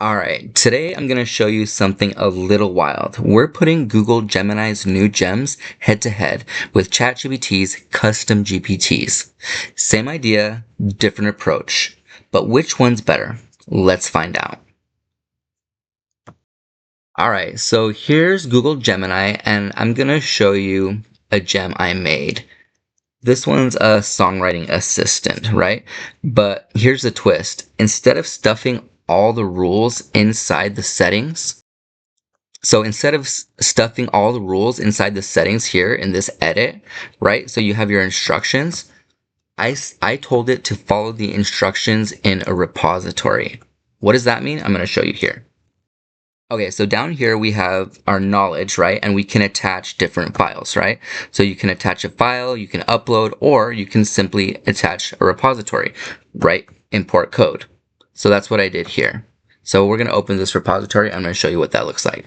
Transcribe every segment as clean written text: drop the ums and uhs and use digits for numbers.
Alright, today I'm going to show you something a little wild. We're putting Google Gemini's new gems head to head with ChatGPT's custom GPTs. Same idea, different approach. But which one's better? Let's find out. Alright, so here's Google Gemini, and I'm going to show you a gem I made. This one's a songwriting assistant, right? But here's the twist. Instead of stuffing all the rules inside the settings, so instead of stuffing all the rules inside the settings here in this edit, right? So you have your instructions. I told it to follow the instructions in a repository. What does that mean? I'm going to show you here. Okay, so down here we have our knowledge, right? And we can attach different files, right? So you can attach a file, you can upload, or you can simply attach a repository, right? Import code. So that's what I did here. So we're going to open this repository. I'm going to show you what that looks like.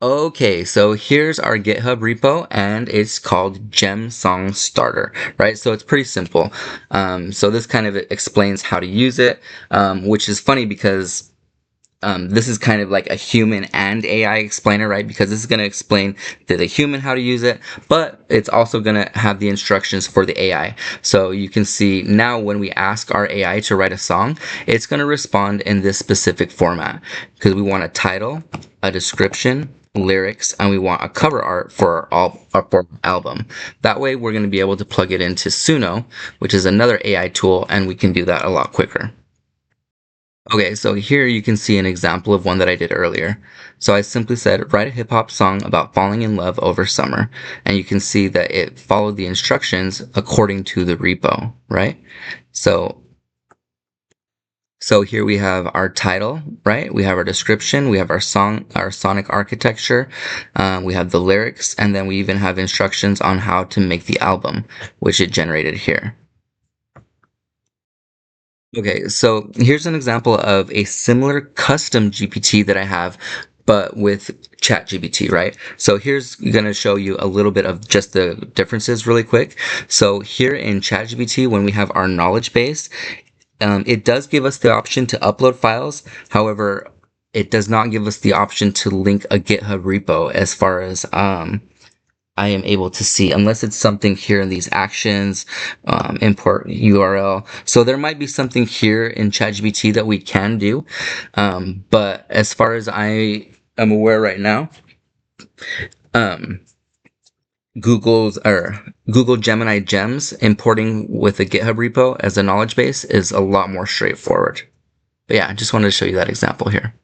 Okay, so here's our GitHub repo, and it's called Gem Song Starter, right? So it's pretty simple. So this kind of explains how to use it, which is funny because this is kind of like a human and AI explainer, right? Because this is going to explain to the human how to use it, but it's also going to have the instructions for the AI. So you can see now when we ask our AI to write a song, it's going to respond in this specific format because we want a title, a description, lyrics, and we want a cover art for our album. That way we're going to be able to plug it into Suno, which is another AI tool, and we can do that a lot quicker. Okay, so here you can see an example of one that I did earlier. So I simply said, write a hip hop song about falling in love over summer. And you can see that it followed the instructions according to the repo, right? So here we have our title, right? We have our description, we have our song, our sonic architecture, we have the lyrics, and then we even have instructions on how to make the album, which it generated here. Okay, so here's an example of a similar custom GPT that I have, but with ChatGPT, right? So here's going to show you a little bit of just the differences really quick. So here in ChatGPT, when we have our knowledge base, it does give us the option to upload files. However, it does not give us the option to link a GitHub repo as far as I am able to see, unless it's something here in these actions, import URL. So there might be something here in ChatGPT that we can do. But as far as I am aware right now, um, Google Gemini Gems importing with a GitHub repo as a knowledge base is a lot more straightforward. But yeah, I just wanted to show you that example here.